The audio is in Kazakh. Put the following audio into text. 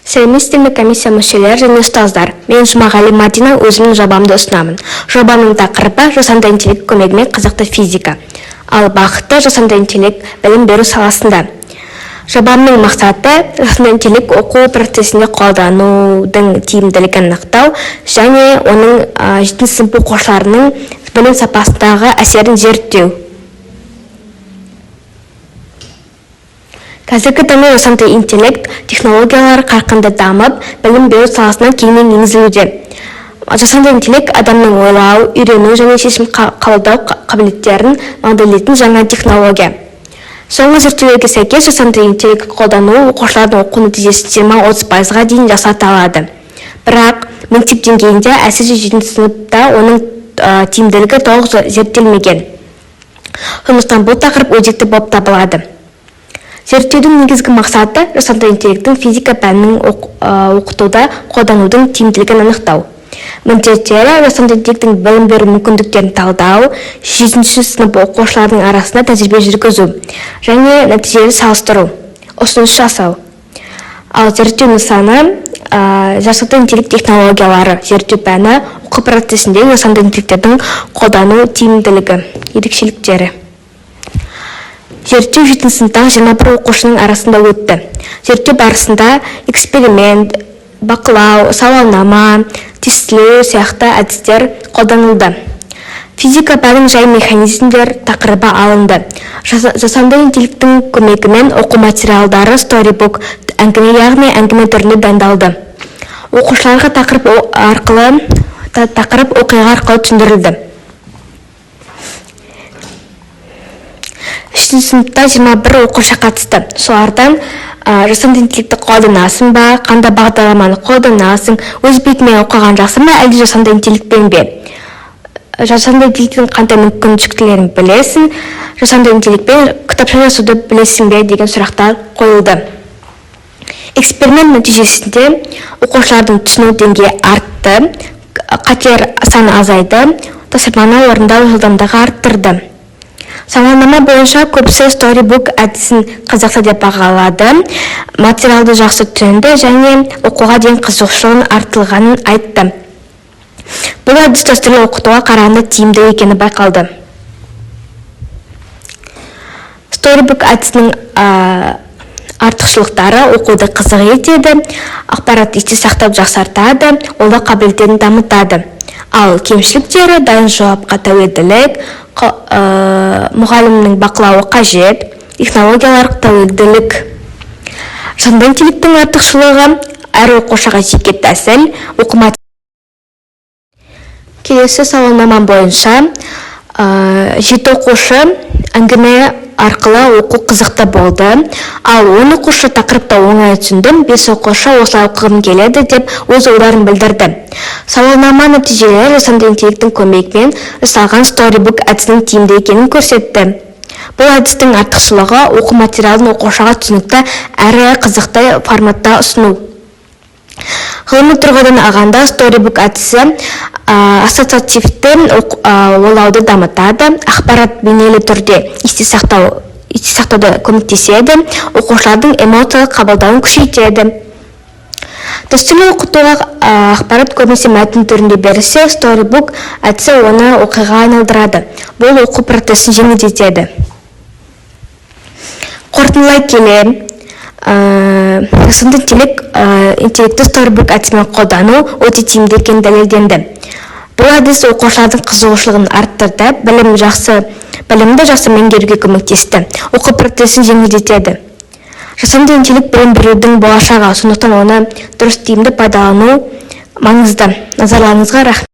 Сәлеметсіздер комиссия мүшелері және ұстаздар. Мен Жұмағали Мадина, өзімнің жобамды ұсынамын. Жобамның тақырыбы жасанды интеллект көмегімен қызықты физика. Ал бағыты жасанды интеллект білім беру саласында. Жобамның мақсаты жасанды интеллект оқу процесінде қолданудың тиімділігін анықтау және оның 7 сынып оқушыларының білім сапасындағы әсерін зерттеу. Қазіргі таңда жасанды интеллект технологиялары қарқынды дамып, білім беру саласына кеңінен енгізілуде. Жасанды интеллект адамның ойлау, үйрену және шешім қабылдау қабілеттерін моделдейтін жаңа технология. Соңғы зерттеулерге сәйкес жасанды интеллект қолдану оқушылардың оқу нәтижесін 20-30%-ға дейін жақсарта алады. Бірақ мектеп деңгейінде, әсіресе 7 сыныпта оның тиімділігі толық зерттелмеген. Сондықтан бұл тақырып өзекті болып табылады. Зерттеудің негізгі мақсаты жасанды интеллекттің физика пәнінің оқытуда қолданудың тиімділігін анықтау. Міндеттері жасанды интеллекттің білім беру мүмкіндіктерін талдау, 7 сынып оқушылардың арасында тәжірибе жүргізу және нәтижелерді салыстыру, ұсыныс жасау. Ал зерттеу нысаны жасанды интеллект технологиялары, зерттеу пәні оқу процесінде жасанды интеллекттердің қолдану тиімділігі, ерекшеліктері. Зерттеу 7 сыныптағы 21 оқушының арасында өтті. Зерттеу барысында эксперимент, бақылау, сауалнама, тестілеу сияқты әдістер қолданылды. Физика пәнінің жай механизмдер тақырыбы алынды. Жасанды интеллекттің көмегімен оқу материалдары storybook, яғни әңгіме түрінде дайындалды. Оқушыларға тақырып оқиға арқылы түсіндірілді. 7 сыныпта 21 оқушы қатысты. Солардан жасанды интеллектті қолданасың ба, қандай бағдарламаны қолданасың, өз бетімен оқыған жақсы ма, әлде жасанды интеллектпен бе? Жасанды интеллекттің қандай мүмкіншіліктерін білесің, жасанды интеллектпен кітапша жазуды білесің бе деген сұрақтар қойылды. Эксперимент нәтижесінде оқушылардың түсіну деңгейі артты, қатер саны азайды, тапсырманы орындау жылдамдығы арттырды. Сауалнама бойынша көбісі storybook әдісін қызықты деп бағалады, материалды жақсы түсінді және оқуға деген қызығушылығын артылғанын айтты. Бұл әдіс дәстүрлі оқытуға қарағанда тиімді екені байқалды. Storybook әдісінің артықшылықтары оқуды қызық етеді, ақпаратты есте сақтап жақсартады, олда қабілеттерін дамытады. Ал кемшіліктері дайын жауапқа тәуелділік, мұғалімнің бақылауы қажет, технологиялар тәуелділік. Жасанды интеллекттің артықшылығы әр оқушыға жеке тәсіл, келесі сауалнама бойынша 7 оқушы әңгіме арқылы оқу қызықты болды, ал 10 оқушы тақырыпта оңай түсінді, 5 оқушы осылай оқығым келеді деп өз ойларын білдірді. Сауалнама нәтижелері жасанды интеллекттің көмегімен жасалған storybook әдісінің тиімді екенін көрсетті. Бұл әдістің артықшылығы оқу материалын оқушыға түсінікті әрі қызықты форматта ұсыну. Ғылыми тұрғыдан алғанда storybook әдісі ассоциативті ойлауды дамытады, ақпарат бейнелі түрде есте сақтауды көмектеседі, оқушылардың эмоциялық қабылдауын күшейтеді. Дәстүрлі оқытуға ақпарат көбінесе мәтін түрінде берілсе, storybook әдісі оны оқиғаға айналдырады. Бұл оқу процесін жеңілдетеді. Қорытындылай келе, жасанды интеллектті storybook әдісімен қолдану өте тиімді екені дәлелденді. Бұл әдіс оқушылардың қызығушылығын арттырды, білімді жақсы меңгеруге көмектесті, оқу процесін жеңілдетеді. Жасанды интеллект білім берудің болашағы, сондықтан оны дұрыс тиімді пайдалану маңызды. Назарларыңызға рахмет.